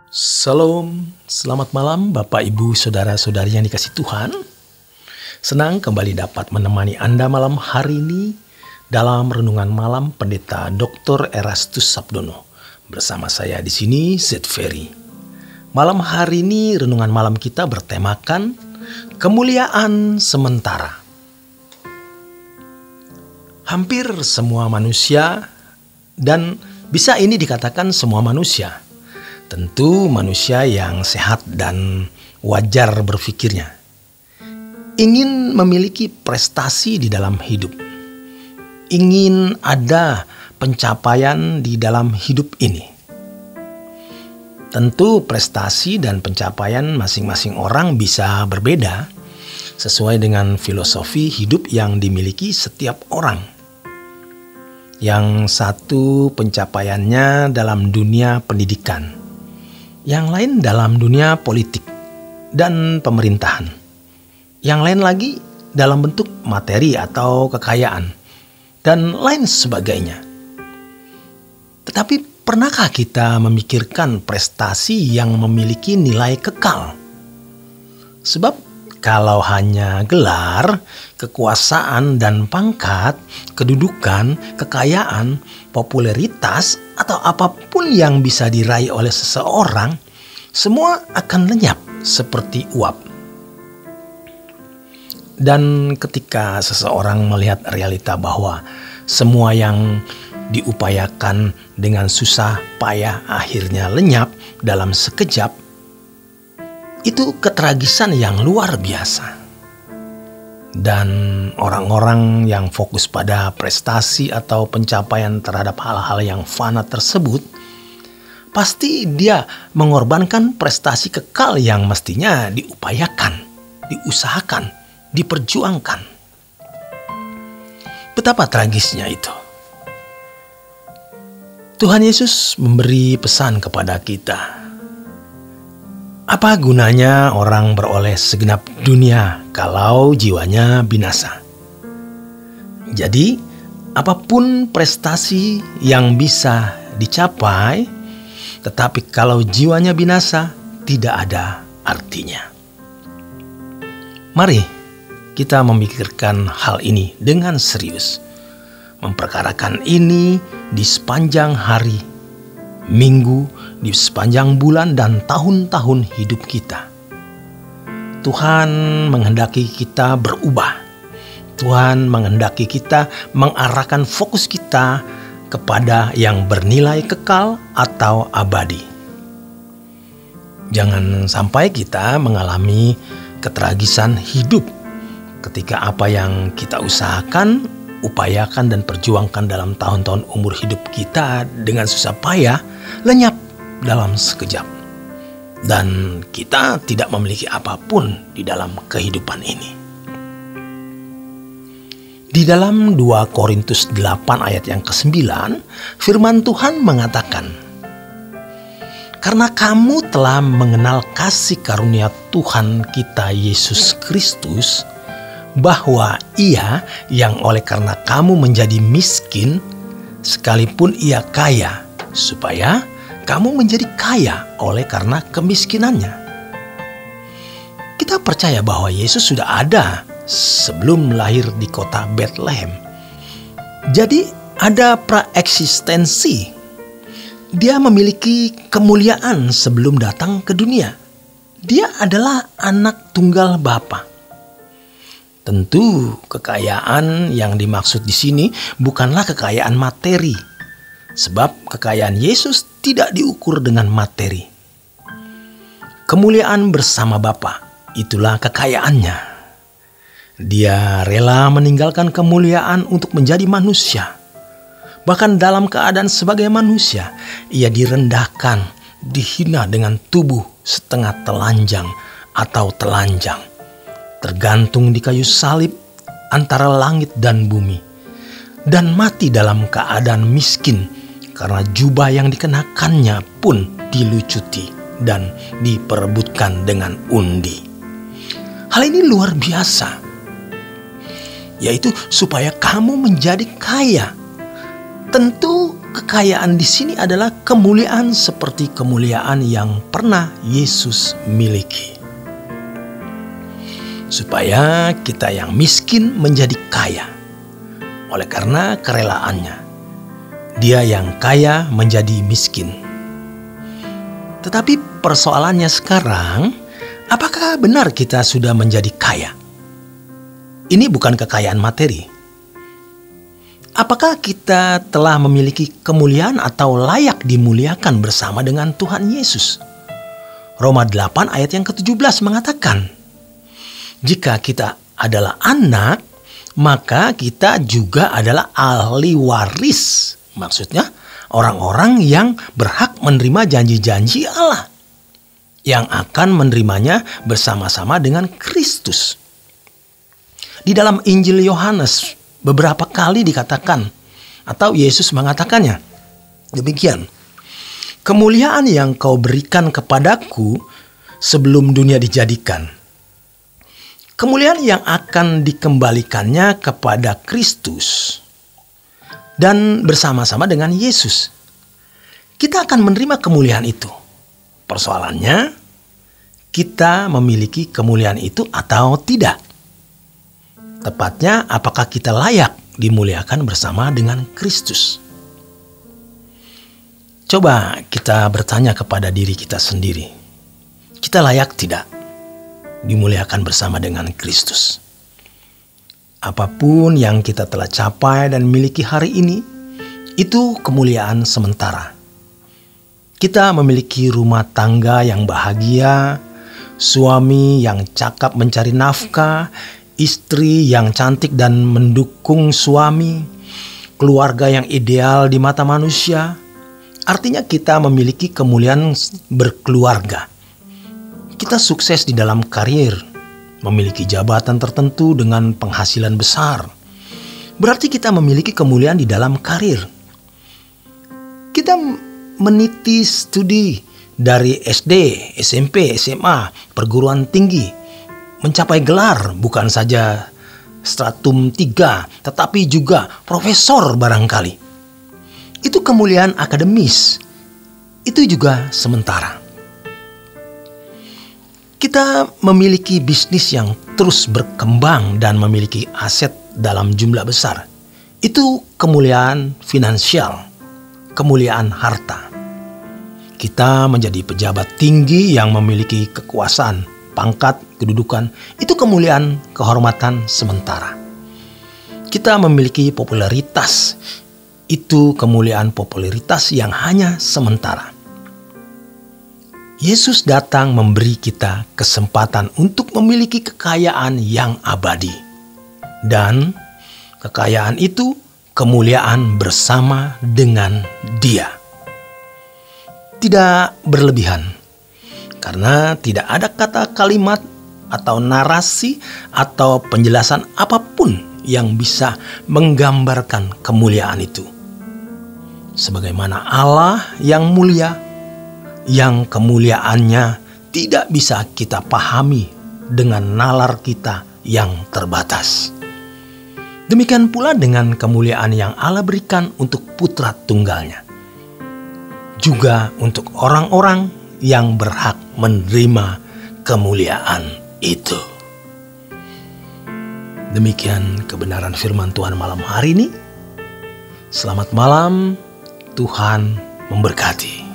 Salam, selamat malam Bapak Ibu Saudara-saudari yang dikasih Tuhan. Senang kembali dapat menemani Anda malam hari ini dalam renungan malam Pendeta Dr. Erastus Sabdono. Bersama saya di sini Z Ferry. Malam hari ini renungan malam kita bertemakan kemuliaan sementara. Hampir semua manusia, dan bisa ini dikatakan semua manusia, tentu manusia yang sehat dan wajar berpikirnya, ingin memiliki prestasi di dalam hidup, ingin ada pencapaian di dalam hidup ini. Tentu prestasi dan pencapaian masing-masing orang bisa berbeda sesuai dengan filosofi hidup yang dimiliki setiap orang. Yang satu pencapaiannya dalam dunia pendidikan, yang lain dalam dunia politik dan pemerintahan, yang lain lagi dalam bentuk materi atau kekayaan, dan lain sebagainya. Tetapi pernahkah kita memikirkan prestasi yang memiliki nilai kekal? Sebab kalau hanya gelar, kekuasaan dan pangkat, kedudukan, kekayaan, popularitas, atau apapun yang bisa diraih oleh seseorang, semua akan lenyap seperti uap. Dan ketika seseorang melihat realita bahwa semua yang diupayakan dengan susah payah akhirnya lenyap dalam sekejap, itu ketragisan yang luar biasa. Dan orang-orang yang fokus pada prestasi atau pencapaian terhadap hal-hal yang fana tersebut, pasti dia mengorbankan prestasi kekal yang mestinya diupayakan, diusahakan, diperjuangkan. Betapa tragisnya itu. Tuhan Yesus memberi pesan kepada kita. Apa gunanya orang beroleh segenap dunia kalau jiwanya binasa? Jadi, apapun prestasi yang bisa dicapai, tetapi kalau jiwanya binasa, tidak ada artinya. Mari kita memikirkan hal ini dengan serius. Memperkarakan ini di sepanjang hari, minggu, di sepanjang bulan dan tahun-tahun hidup kita. Tuhan menghendaki kita berubah. Tuhan menghendaki kita mengarahkan fokus kita kepada yang bernilai kekal atau abadi. Jangan sampai kita mengalami ketragisan hidup ketika apa yang kita usahakan, upayakan dan perjuangkan dalam tahun-tahun umur hidup kita dengan susah payah lenyap dalam sekejap, dan kita tidak memiliki apapun di dalam kehidupan ini. Di dalam 2 Korintus 8 ayat yang ke-9, firman Tuhan mengatakan, "Karena kamu telah mengenal kasih karunia Tuhan kita Yesus Kristus, bahwa Ia yang oleh karena kamu menjadi miskin, sekalipun Ia kaya, supaya kamu menjadi kaya oleh karena kemiskinannya." Kita percaya bahwa Yesus sudah ada sebelum lahir di kota Bethlehem. Jadi ada praeksistensi. Dia memiliki kemuliaan sebelum datang ke dunia. Dia adalah anak tunggal Bapa. Tentu kekayaan yang dimaksud di sini bukanlah kekayaan materi. Sebab kekayaan Yesus tidak diukur dengan materi. Kemuliaan bersama Bapa, itulah kekayaannya. Dia rela meninggalkan kemuliaan untuk menjadi manusia. Bahkan dalam keadaan sebagai manusia, Ia direndahkan, dihina dengan tubuh setengah telanjang atau telanjang, tergantung di kayu salib antara langit dan bumi, dan mati dalam keadaan miskin, karena jubah yang dikenakannya pun dilucuti dan diperebutkan dengan undi. Hal ini luar biasa, yaitu supaya kamu menjadi kaya. Tentu kekayaan di sini adalah kemuliaan seperti kemuliaan yang pernah Yesus miliki. Supaya kita yang miskin menjadi kaya oleh karena kerelaannya. Dia yang kaya menjadi miskin. Tetapi persoalannya sekarang, apakah benar kita sudah menjadi kaya? Ini bukan kekayaan materi. Apakah kita telah memiliki kemuliaan atau layak dimuliakan bersama dengan Tuhan Yesus? Roma 8 ayat yang ke-17 mengatakan, jika kita adalah anak, maka kita juga adalah ahli waris. Maksudnya orang-orang yang berhak menerima janji-janji Allah, yang akan menerimanya bersama-sama dengan Kristus. Di dalam Injil Yohanes beberapa kali dikatakan, atau Yesus mengatakannya demikian, kemuliaan yang kau berikan kepadaku sebelum dunia dijadikan. Kemuliaan yang akan dikembalikannya kepada Kristus dan bersama-sama dengan Yesus. Kita akan menerima kemuliaan itu. Persoalannya, kita memiliki kemuliaan itu atau tidak. Tepatnya, apakah kita layak dimuliakan bersama dengan Kristus? Coba kita bertanya kepada diri kita sendiri. Kita layak tidak dimuliakan bersama dengan Kristus? Apapun yang kita telah capai dan miliki hari ini, itu kemuliaan sementara. Kita memiliki rumah tangga yang bahagia, suami yang cakap mencari nafkah, istri yang cantik dan mendukung suami, keluarga yang ideal di mata manusia. Artinya kita memiliki kemuliaan berkeluarga. Kita sukses di dalam karir, memiliki jabatan tertentu dengan penghasilan besar. Berarti kita memiliki kemuliaan di dalam karir. Kita meniti studi dari SD, SMP, SMA, perguruan tinggi, mencapai gelar bukan saja stratum 3, tetapi juga profesor barangkali. Itu kemuliaan akademis. Itu juga sementara. Kita memiliki bisnis yang terus berkembang dan memiliki aset dalam jumlah besar. Itu kemuliaan finansial, kemuliaan harta. Kita menjadi pejabat tinggi yang memiliki kekuasaan, pangkat, kedudukan. Itu kemuliaan kehormatan sementara. Kita memiliki popularitas. Itu kemuliaan popularitas yang hanya sementara. Yesus datang memberi kita kesempatan untuk memiliki kekayaan yang abadi. Dan kekayaan itu kemuliaan bersama dengan Dia. Tidak berlebihan, karena tidak ada kata kalimat atau narasi atau penjelasan apapun yang bisa menggambarkan kemuliaan itu. Sebagaimana Allah yang mulia, yang kemuliaannya tidak bisa kita pahami dengan nalar kita yang terbatas. Demikian pula dengan kemuliaan yang Allah berikan untuk putra tunggalnya. Juga untuk orang-orang yang berhak menerima kemuliaan itu. Demikian kebenaran firman Tuhan malam hari ini. Selamat malam, Tuhan memberkati.